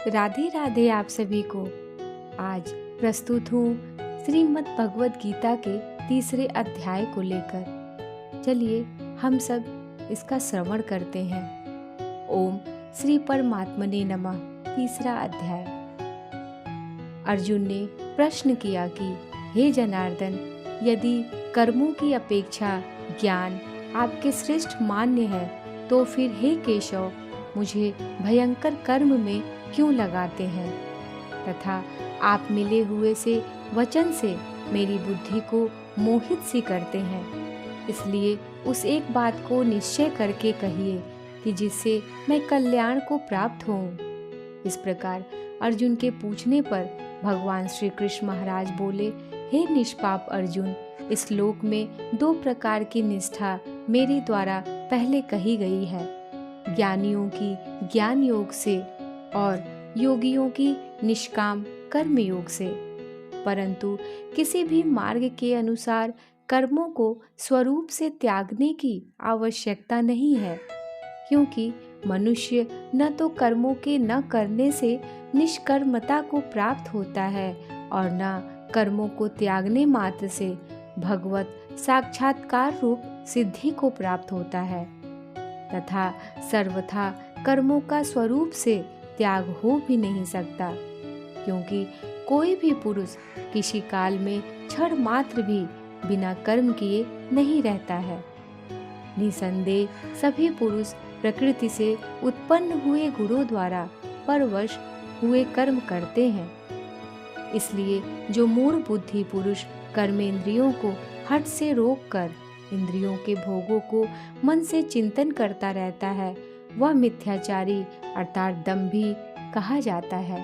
राधे राधे आप सभी को। आज प्रस्तुत हूँ श्रीमद् भगवद गीता के तीसरे अध्याय को लेकर। चलिए हम सब इसका श्रवण करते हैं। ओम श्री परमात्मने नमः। तीसरा अध्याय। अर्जुन ने प्रश्न किया कि हे जनार्दन, यदि कर्मों की अपेक्षा ज्ञान आपके श्रेष्ठ मान्य है, तो फिर हे केशव, मुझे भयंकर कर्म में क्यों लगाते हैं तथा आप मिले हुए से वचन से मेरी बुद्धि को मोहित सी करते हैं। इसलिए उस एक बात को निश्चय करके कहिए कि जिससे मैं कल्याण को प्राप्त होऊं। इस प्रकार अर्जुन के पूछने पर भगवान श्री कृष्ण महाराज बोले, हे निष्पाप अर्जुन, इस श्लोक में दो प्रकार की निष्ठा मेरे द्वारा पहले कही गई है, ज्ञानियों की ज्ञान योग से और योगियों की निष्काम कर्म योग से। परंतु किसी भी मार्ग के अनुसार कर्मों को स्वरूप से त्यागने की आवश्यकता नहीं है, क्योंकि मनुष्य न तो कर्मों के न करने से निष्कर्मता को प्राप्त होता है और न कर्मों को त्यागने मात्र से भगवत साक्षात्कार रूप सिद्धि को प्राप्त होता है, तथा सर्वथा कर्मों का स्वरूप से त्याग हो भी नहीं सकता, क्योंकि कोई भी पुरुष किसी काल में क्षण मात्र भी बिना कर्म किए नहीं रहता है। निसंदेह सभी पुरुष प्रकृति से उत्पन्न हुए गुणों द्वारा परवश हुए कर्म करते हैं। इसलिए जो मूढ़ बुद्धि पुरुष कर्मेंद्रियों को हठ से रोककर इंद्रियों के भोगों को मन से चिंतन करता रहता है, वह मिथ्याचारी अर्थात दंभी कहा जाता है।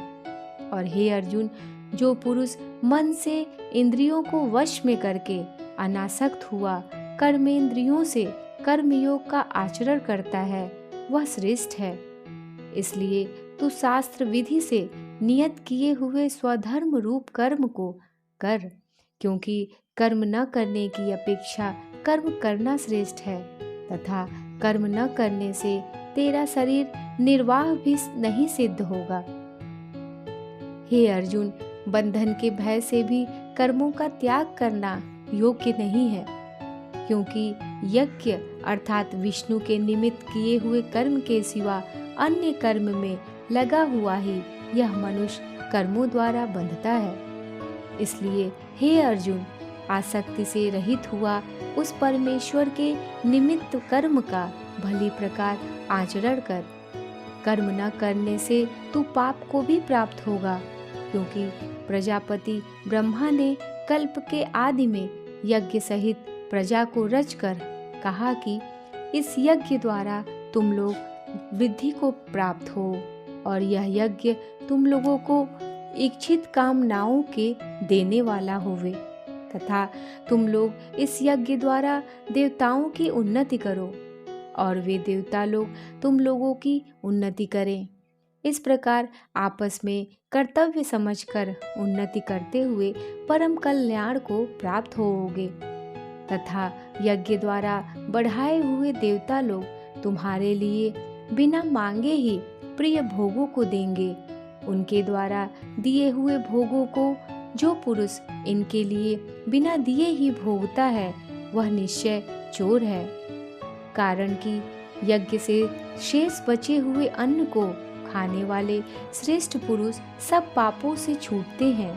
और हे अर्जुन, जो पुरुष मन से इंद्रियों को वश में करके अनासक्त हुआ कर्मेंद्रियों से कर्मयोग का आचरण करता है, वह श्रेष्ठ है। इसलिए तू शास्त्र विधि से नियत किए हुए स्वधर्म रूप कर्म को कर, क्योंकि कर्म न करने की अपेक्षा कर्म करना श्रेष्ठ है, तथा कर्म न करने से तेरा शरीर निर्वाह भी नहीं सिद्ध होगा। हे अर्जुन, बंधन के भय से भी कर्मों का त्याग करना योग्य नहीं है, क्योंकि यज्ञ अर्थात विष्णु के निमित्त किए हुए कर्म के सिवा अन्य कर्म में लगा हुआ ही यह मनुष्य कर्मों द्वारा बंधता है। इसलिए हे अर्जुन, आसक्ति से रहित हुआ उस परमेश्वर के निमित्त कर्म का भली प्रकार आचरण कर। कर्म न करने से तू पाप को भी प्राप्त होगा, क्योंकि प्रजापति ब्रह्मा ने कल्प के आदि में यज्ञ सहित प्रजा को रचकर कहा कि इस यज्ञ द्वारा तुम लोग वृद्धि को प्राप्त हो, और यह यज्ञ तुम लोगों को इच्छित कामनाओं के देने वाला होवे, तथा तुम लोग इस यज्ञ द्वारा देवताओं की उन्नति करो और वे देवता लोग तुम लोगों की उन्नति करें। इस प्रकार आपस में कर्तव्य समझकर उन्नति करते हुए परम कल्याण को प्राप्त होगे, तथा यज्ञ द्वारा बढ़ाए हुए देवता लोग तुम्हारे लिए बिना मांगे ही प्रिय भोगों को देंगे। उनके द्वारा दिए हुए भोगों को जो पुरुष इनके लिए बिना दिए ही भोगता है, वह निश्चय चोर है। कारण कि यज्ञ से शेष बचे हुए अन्न को खाने वाले श्रेष्ठ पुरुष सब पापों से छूटते हैं,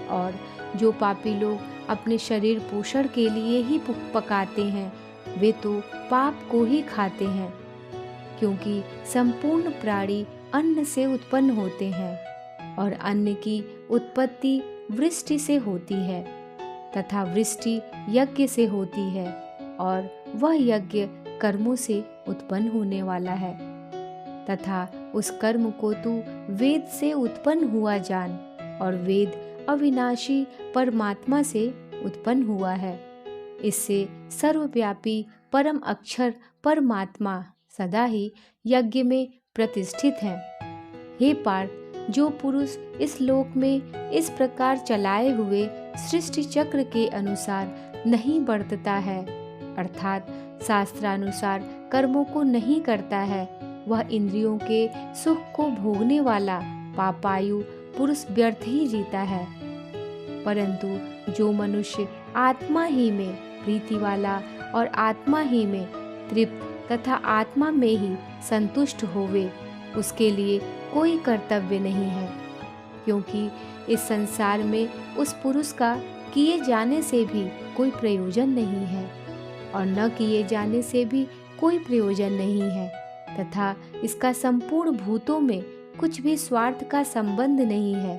और जो पापी लोग अपने शरीर पोषण के लिए ही पकाते हैं, वे तो पाप को ही खाते हैं, क्योंकि संपूर्ण प्राणी अन्न से उत्पन्न होते हैं, और अन्न की उत्पत्ति वृष्टि से होती है, तथा वृष्टि यज्ञ से होती है, और वह यज्ञ कर्मों से उत्पन्न होने वाला है, तथा उस कर्म को तू वेद से उत्पन्न हुआ जान, और वेद अविनाशी परमात्मा से उत्पन्न हुआ है। इससे सर्वव्यापी परम अक्षर परमात्मा सदा ही यज्ञ में प्रतिष्ठित है। हे पार्थ, जो पुरुष इस लोक में इस प्रकार चलाए हुए सृष्टि चक्र के अनुसार नहीं बरतता है, अर्थात शास्त्रानुसार कर्मों को नहीं करता है, वह इंद्रियों के सुख को भोगने वाला पापायु पुरुष व्यर्थ ही जीता है। परंतु जो मनुष्य आत्मा ही में प्रीति वाला और आत्मा ही में तृप्त तथा आत्मा में ही संतुष्ट होवे, उसके लिए कोई कर्तव्य नहीं है, क्योंकि इस संसार में उस पुरुष का किए जाने से भी कोई प्रयोजन नहीं है और न किए जाने से भी कोई प्रयोजन नहीं है, तथा इसका संपूर्ण भूतों में कुछ भी स्वार्थ का संबंध नहीं है,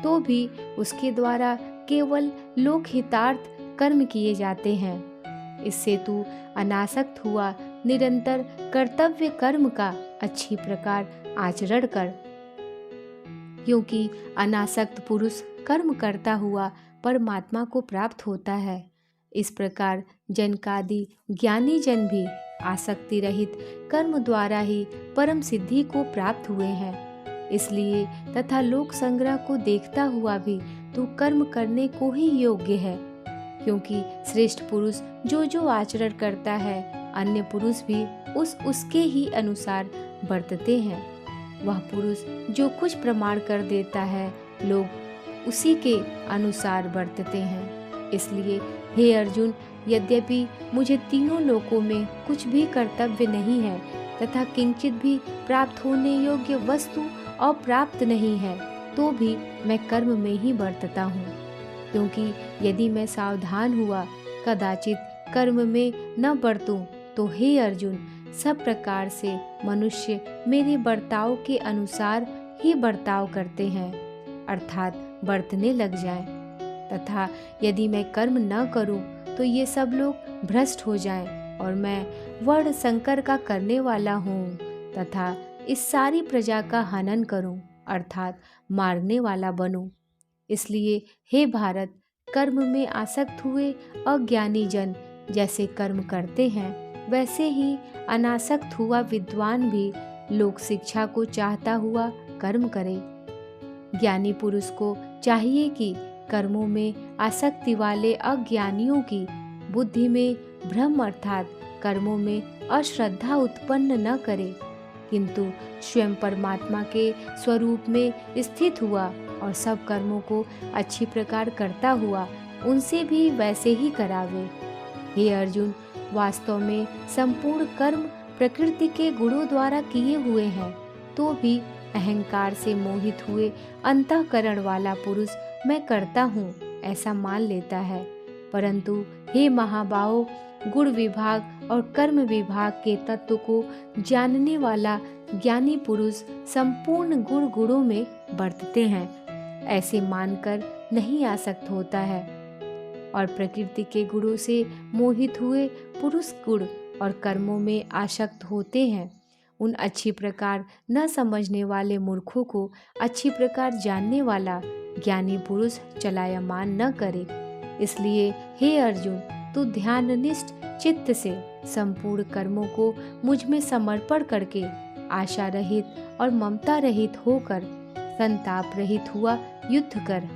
तो भी उसके द्वारा केवल लोकहितार्थ कर्म किए जाते हैं। इससे तू अनासक्त हुआ निरंतर कर्तव्य कर्म का अच्छी प्रकार आचरण कर, क्योंकि अनासक्त पुरुष कर्म करता हुआ परमात्मा को प्राप्त होता है। इस प्रकार जनकादि ज्ञानी जन भी आसक्ति रहित कर्म द्वारा ही परम सिद्धि को प्राप्त हुए हैं। इसलिए तथा लोक संग्रह को देखता हुआ भी तू कर्म करने को ही योग्य है, क्योंकि श्रेष्ठ पुरुष जो जो आचरण करता है अन्य पुरुष भी उसके ही अनुसार बरतते हैं। वह पुरुष जो कुछ प्रमाण कर देता है लोग उसी के अनुसार बरतते हैं। इसलिए हे अर्जुन, यद्यपि मुझे तीनों लोकों में कुछ भी कर्तव्य नहीं है तथा किंचित भी प्राप्त होने योग्य वस्तु अप्राप्त नहीं है, तो भी मैं कर्म में ही बरतता हूँ, क्योंकि यदि मैं सावधान हुआ कदाचित कर्म में न बरतूं तो हे अर्जुन, सब प्रकार से मनुष्य मेरे बर्ताव के अनुसार ही बर्ताव करते हैं, अर्थात बरतने लग जाएं, तथा यदि मैं कर्म न करूं तो ये सब लोग भ्रष्ट हो जाएं और मैं वर्ण संकर का करने वाला हूँ तथा इस सारी प्रजा का हनन करूं, अर्थात मारने वाला बनूं। इसलिए हे भारत, कर्म में आसक्त हुए अज्ञानी जन जैसे कर्म करते हैं, वैसे ही अनासक्त हुआ विद्वान भी लोक शिक्षा को चाहता हुआ कर्म करे। ज्ञानी पुरुष को चाहिए कि कर्मों में आसक्ति वाले अज्ञानियों की बुद्धि में भ्रम अर्थात कर्मों में अश्रद्धा उत्पन्न न करे, किंतु स्वयं परमात्मा के स्वरूप में स्थित हुआ और सब कर्मों को अच्छी प्रकार करता हुआ उनसे भी वैसे ही करावे। हे अर्जुन, वास्तव में संपूर्ण कर्म प्रकृति के गुणों द्वारा किए हुए हैं, तो भी अहंकार से मोहित हुए अंतःकरण वाला पुरुष मैं करता हूँ ऐसा मान लेता है। परंतु हे महाबाहो, गुण विभाग और कर्म विभाग के तत्व को जानने वाला ज्ञानी पुरुष संपूर्ण गुण गुणों में बरतते हैं ऐसे मानकर नहीं आसक्त होता है, और प्रकृति के गुणों से मोहित हुए पुरुष गुण और कर्मों में आसक्त होते हैं। उन अच्छी प्रकार न समझने वाले मूर्खों को अच्छी प्रकार जानने वाला ज्ञानी पुरुष चलायमान न करे। इसलिए हे अर्जुन, तू ध्याननिष्ठ चित्त से संपूर्ण कर्मों को मुझ में समर्पण करके आशा रहित और ममता रहित होकर संताप रहित हुआ युद्ध कर।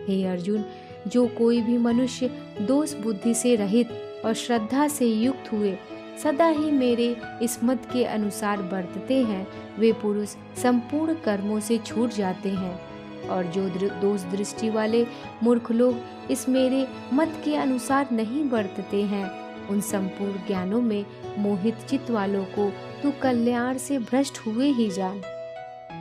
हे अर्जुन, जो कोई भी मनुष्य दोष बुद्धि से रहित और श्रद्धा से युक्त हुए सदा ही मेरे इस मत के अनुसार बरतते हैं, वे पुरुष संपूर्ण कर्मों से छूट जाते हैं, और जो दोष दृष्टि वाले मूर्ख लोग इस मेरे मत के अनुसार नहीं बरतते हैं, उन संपूर्ण ज्ञानों में मोहित चित्त वालों को तू कल्याण से भ्रष्ट हुए ही जान।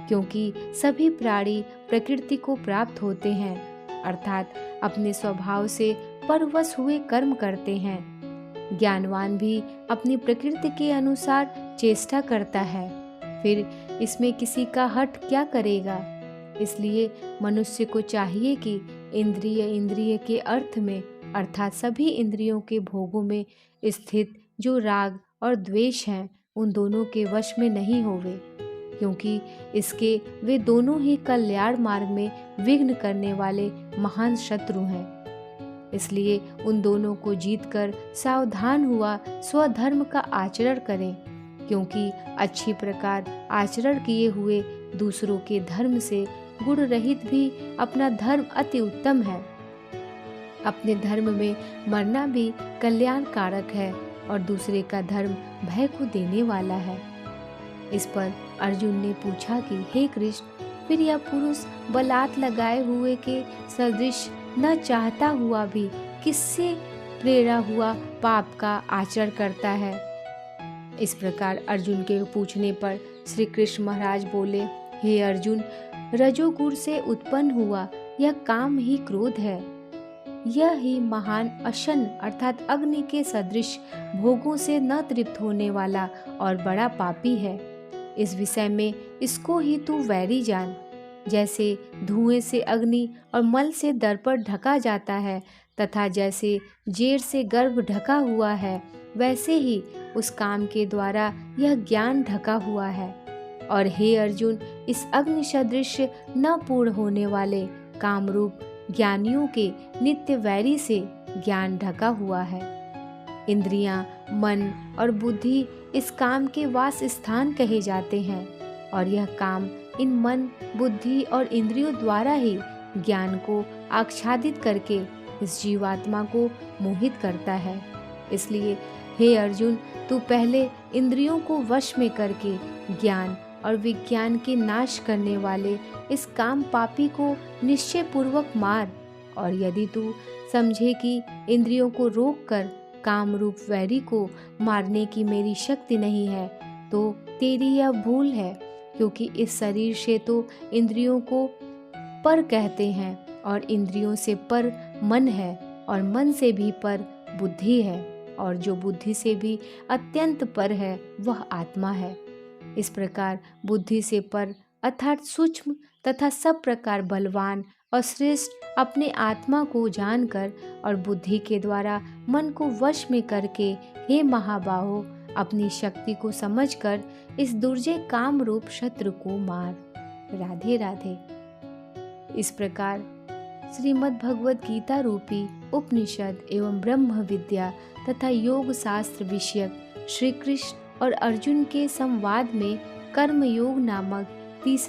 क्योंकि सभी प्राणी प्रकृति को प्राप्त होते हैं, अर्थात अपने स्वभाव से परवश हुए कर्म करते हैं। ज्ञानवान भी अपनी प्रकृति के अनुसार चेष्टा करता है, फिर इसमें किसी का हट क्या करेगा। इसलिए मनुष्य को चाहिए कि इंद्रिय के अर्थ में अर्थात सभी इंद्रियों के भोगों में स्थित जो राग और द्वेष हैं, उन दोनों के वश में नहीं होवे, क्योंकि इसके वे दोनों ही कल्याण मार्ग में विघ्न करने वाले महान शत्रु हैं। इसलिए उन दोनों को जीतकर सावधान हुआ स्वधर्म का आचरण करें, क्योंकि अच्छी प्रकार आचरण किए हुए दूसरों के धर्म से गुण रहित भी अपना धर्म अति उत्तम है। अपने धर्म में मरना भी कल्याण कारक है और दूसरे का धर्म भय को देने वाला है। इस पर अर्जुन ने पूछा कि हे कृष्ण, फिर यह पुरुष बलात् लगाए हुए के सदृश न चाहता हुआ भी किससे प्रेरा हुआ पाप का आचरण करता है। इस प्रकार अर्जुन के पूछने पर श्री कृष्ण महाराज बोले, हे अर्जुन, रजोगुण से उत्पन्न हुआ यह काम ही क्रोध है। यह ही महान अशन अर्थात अग्नि के सदृश भोगों से न तृप्त होने वाला और बड़ा पापी है। इस विषय में इसको ही तू वैरी जान। जैसे धुएं से अग्नि और मल से दर्पण ढका जाता है तथा जैसे जेर से गर्भ ढका हुआ है, वैसे ही उस काम के द्वारा यह ज्ञान ढका हुआ है। और हे अर्जुन, इस अग्नि सदृश न पूर्ण होने वाले कामरूप ज्ञानियों के नित्य वैरी से ज्ञान ढका हुआ है। इंद्रियां, मन और बुद्धि इस काम के वास स्थान कहे जाते हैं और यह काम इन मन, बुद्धि और इंद्रियों द्वारा ही ज्ञान को आच्छादित करके इस जीवात्मा को मोहित करता है। इसलिए हे अर्जुन, तू पहले इंद्रियों को वश में करके ज्ञान और विज्ञान के नाश करने वाले इस काम पापी को निश्चय पूर्वक मार। और यदि तू समझे कि इंद्रियों को रोककर काम रूप वैरी को मारने की मेरी शक्ति नहीं है, तो तेरी यह भूल है, क्योंकि इस शरीर से तो इंद्रियों को पर कहते हैं और इंद्रियों से पर मन है और मन से भी पर बुद्धि है और जो बुद्धि से भी अत्यंत पर है वह आत्मा है। इस प्रकार बुद्धि से पर अर्थात सूक्ष्म तथा सब प्रकार बलवान और श्रेष्ठ अपने आत्मा को जानकर और बुद्धि के द्वारा मन को वश में करके, हे महाबाहो, अपनी शक्ति को समझकर इस दुर्जय काम रूप शत्रु को मार। राधे राधे। इस प्रकार श्रीमद् भगवद गीता रूपी उपनिषद एवं ब्रह्म विद्या तथा योग शास्त्र विषयक श्री कृष्ण और अर्जुन के संवाद में कर्म योग नामक